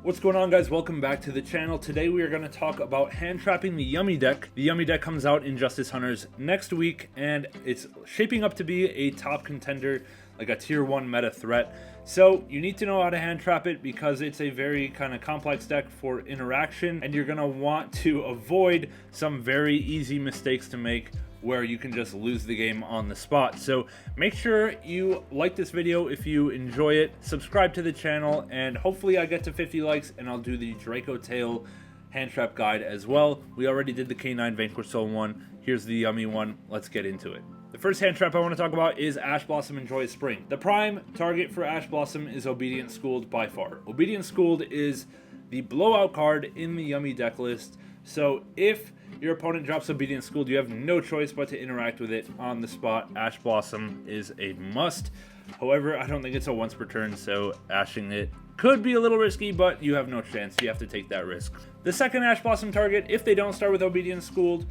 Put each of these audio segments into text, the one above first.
What's going on, guys? Welcome back to the channel. Today we are going to talk about hand trapping the Yummy deck. The Yummy deck comes out in Justice Hunters next week, and it's shaping up to be a top contender, like a tier 1 meta threat. So you need to know how to hand trap it because it's a very kind of complex deck for interaction, and you're going to want to avoid some very easy mistakes to make where you can just lose the game on the spot. So make sure you like this video if you enjoy it, subscribe to the channel, and hopefully I get to 50 likes and I'll do the Draco Tail hand trap guide as well. We already did the K9 Vanquish Soul one. Here's the Yummy one. Let's get into it. The first hand trap I want to talk about is Ash Blossom and Joyous Spring. The prime target for Ash Blossom is Obedient Schooled by far. Obedient Schooled is the blowout card in the Yummy deck list. So if your opponent drops Obedient Schooled, you have no choice but to interact with it on the spot. Ash Blossom is a must. However, I don't think it's a once per turn, so ashing it could be a little risky, but you have no chance. You have to take that risk. The second Ash Blossom target, if they don't start with Obedient Schooled,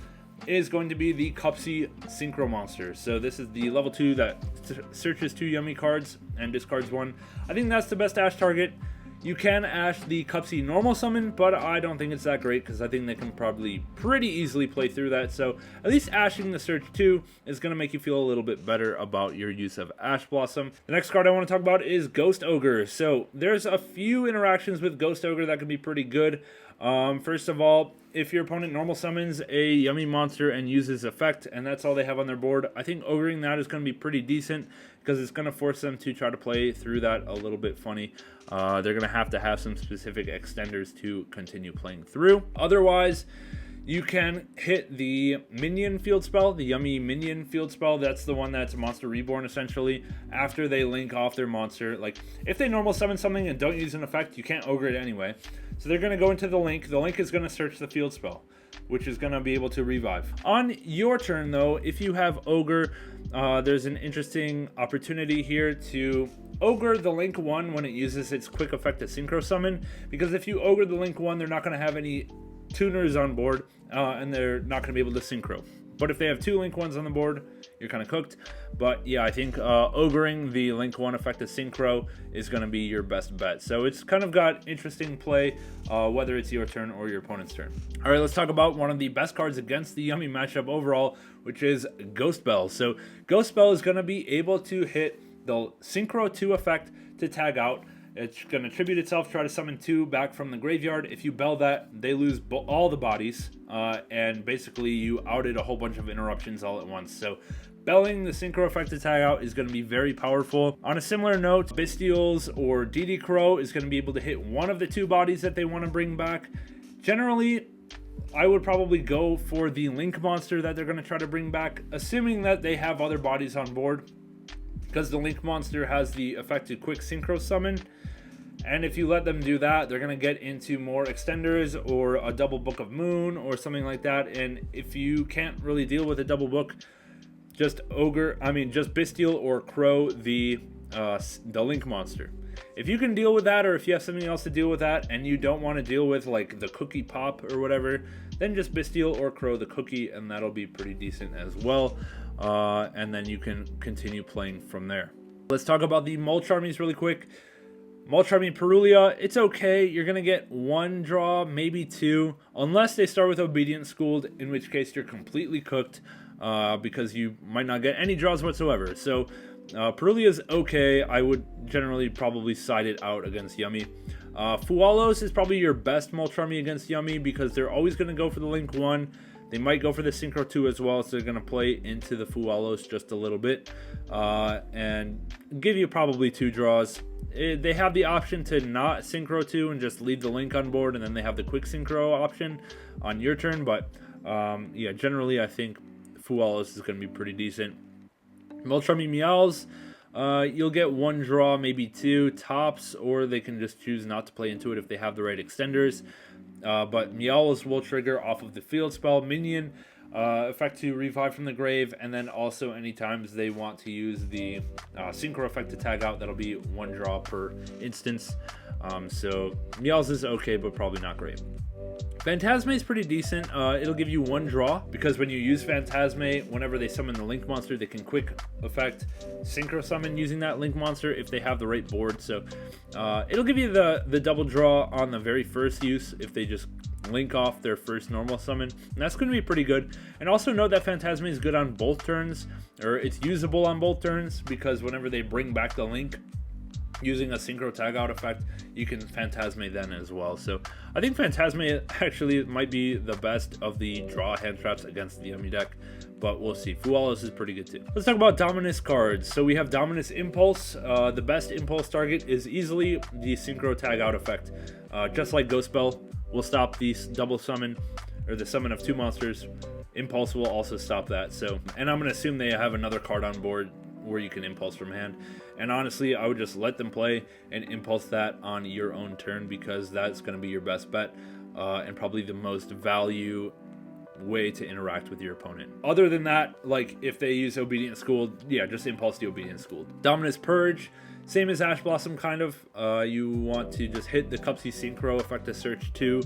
is going to be the Cupsy Synchro Monster. So this is the level 2 that searches 2 Yummy cards and discards 1. I think that's the best Ash target. You can Ash the Cupsy normal summon, but I don't think it's that great because I think they can probably pretty easily play through that. So at least ashing the Search 2 is going to make you feel a little bit better about your use of Ash Blossom. The next card I want to talk about is Ghost Ogre. So there's a few interactions with Ghost Ogre that can be pretty good. First of all, if your opponent normal summons a Yummy monster and uses effect, and that's all they have on their board, I think ogering that is going to be pretty decent because it's going to force them to try to play through that a little bit funny. They're going to have some specific extenders to continue playing through. Otherwise, you can hit the minion field spell, the Yummy minion field spell. That's the one that's Monster Reborn, essentially, after they link off their monster. Like, if they normal summon something and don't use an effect, you can't ogre it anyway. So they're going to go into the link. The link is going to search the field spell, which is going to be able to revive. On your turn, though, if you have Ogre, there's an interesting opportunity here to Ogre the Link 1 when it uses its quick effect to Synchro Summon, because if you Ogre the Link 1, they're not going to have any tuners on board, and they're not going to be able to Synchro. But if they have 2 Link 1s on the board, you're kind of cooked. But yeah, I think Ogering the Link 1 effect to Synchro is going to be your best bet. So it's kind of got interesting play, whether it's your turn or your opponent's turn. All right, let's talk about one of the best cards against the Yummy matchup overall, which is Ghost Belle. So Ghost Belle is going to be able to hit the Synchro 2 effect to tag out. It's going to tribute itself, try to summon 2 back from the graveyard. If you Belle that, they lose all the bodies, and basically you outed a whole bunch of interruptions all at once. So Belling the Synchro effect to tag out is going to be very powerful. On a similar note, Bystials or DD Crow is going to be able to hit one of the 2 bodies that they want to bring back. Generally, I would probably go for the Link monster that they're going to try to bring back, assuming that they have other bodies on board, because the Link monster has the effect to quick Synchro Summon. And if you let them do that, they're going to get into more extenders or a double Book of Moon or something like that. And if you can't really deal with a double book, just Bystial or Crow the Link monster. If you can deal with that, or if you have something else to deal with that and you don't want to deal with like the cookie pop or whatever, then just Bystial or Crow the cookie, and that'll be pretty decent as well. And then you can continue playing from there. Let's talk about the Mulcharmys really quick. Mulcharmy Perulia, it's okay. You're going to get 1 draw, maybe 2, unless they start with Obedient Schooled, in which case you're completely cooked because you might not get any draws whatsoever. So Perulia's okay. I would generally probably side it out against Yummy. Fualos is probably your best Mulcharmy against Yummy because they're always going to go for the Link 1. They might go for the Synchro 2 as well, so they're going to play into the Fualos just a little bit and give you probably 2 draws. They have the option to not Synchro 2 and just leave the Link on board, and then they have the quick Synchro option on your turn. But yeah, generally I think Fualos is going to be pretty decent. Mulcharmy Meows, you'll get 1 draw, maybe 2 tops, or they can just choose not to play into it if they have the right extenders. But Meows will trigger off of the field spell minion effect to revive from the grave, and then also any times they want to use the Synchro effect to tag out, that'll be 1 draw per instance. So Meows is okay, but probably not great. Phantazmay is pretty decent. It'll give you 1 draw, because when you use Phantazmay, whenever they summon the Link monster, they can quick effect synchro summon using that Link monster if they have the right board. So it'll give you the double draw on the very first use if they just link off their first normal summon, and that's going to be pretty good. And also note that Phantazmay is good on both turns, or it's usable on both turns, because whenever they bring back the Link using a synchro tag out effect, you can Phantazmay then as well. So I think Phantazmay actually might be the best of the draw hand traps against the Yummy deck, but we'll see. Fualos is pretty good too. Let's talk about Dominus cards. So we have Dominus Impulse. The best Impulse target is easily the synchro tag out effect. Just like Ghost Belle will stop the double summon, or the summon of 2 monsters, Impulse will also stop that. So, and I'm going to assume they have another card on board where you can Impulse from hand. And honestly, I would just let them play and Impulse that on your own turn, because that's going to be your best bet, and probably the most value way to interact with your opponent. Other than that, like if they use Obedient School, yeah, just Impulse the Obedient School. Dominus Purge, same as Ash Blossom kind of. You want to just hit the Cupsy Synchro, effect a search 2.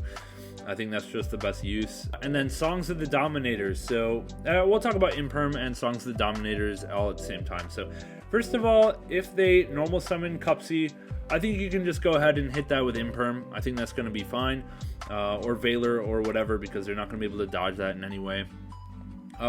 I think that's just the best use. And then Songs of the Dominators. So we'll talk about Imperm and Songs of the Dominators all at the same time. So first of all, if they normal summon Cupsy, I think you can just go ahead and hit that with Imperm. I think that's going to be fine. Or Valor or whatever, because they're not going to be able to dodge that in any way.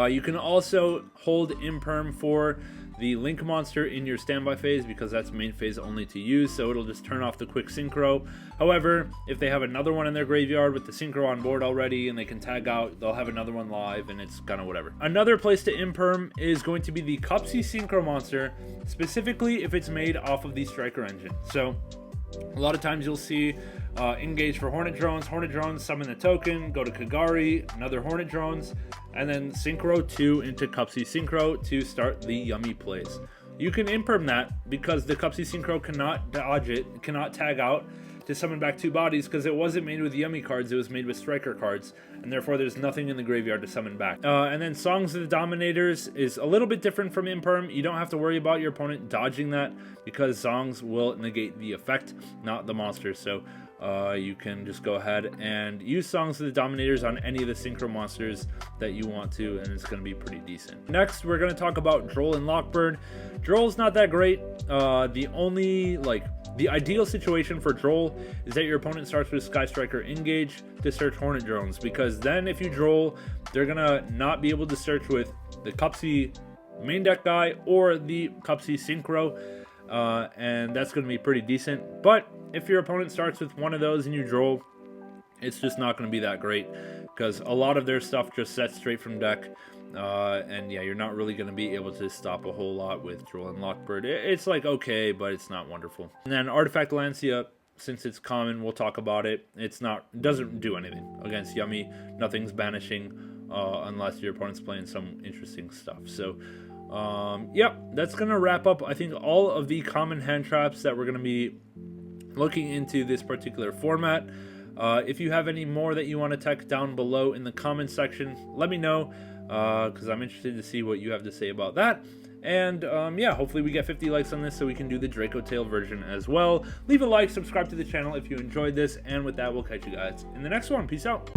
You can also hold Imperm for the Link monster in your standby phase, because that's main phase only to use, so it'll just turn off the quick synchro. However, if they have another one in their graveyard with the synchro on board already and they can tag out, they'll have another one live, and it's kind of whatever. Another place to Imperm is going to be the Cupsy Synchro monster, specifically if it's made off of the Striker engine. So a lot of times you'll see engage for Hornet Drones, summon the token, go to Kagari, another Hornet Drones, and then Synchro 2 into Cupsy Synchro to start the Yummy plays. You can Imperm that because the Cupsy Synchro cannot dodge it, cannot tag out to summon back 2 bodies, because it wasn't made with Yummy cards, it was made with Striker cards, and therefore there's nothing in the graveyard to summon back. And then Songs of the Dominators is a little bit different from Imperm. You don't have to worry about your opponent dodging that, because Songs will negate the effect, not the monster. So you can just go ahead and use Songs of the Dominators on any of the Synchro monsters that you want to, and it's going to be pretty decent. Next, we're going to talk about Droll and Lockbird. Droll's not that great. The ideal situation for Droll is that your opponent starts with Sky Striker Engage to search Hornet Drones, because then if you Droll, they're going to not be able to search with the Cupsy main deck guy or the Cupsy Synchro, and that's going to be pretty decent. But if your opponent starts with one of those and you Droll, it's just not going to be that great, because a lot of their stuff just sets straight from deck. And yeah, you're not really going to be able to stop a whole lot with Droll and Lockbird. It's like okay, but it's not wonderful. And then Artifact Lancea, since it's common, we'll talk about it. It doesn't do anything against Yummy. Nothing's banishing unless your opponent's playing some interesting stuff. So yep, that's going to wrap up, I think, all of the common hand traps that we're going to be looking into this particular format. If you have any more that you want to tech down below in the comment section, let me know, because I'm interested to see what you have to say about that. And yeah, hopefully we get 50 likes on this so we can do the Draco Tail version as well. Leave a like, subscribe to the channel if you enjoyed this, and with that, we'll catch you guys in the next one. Peace out.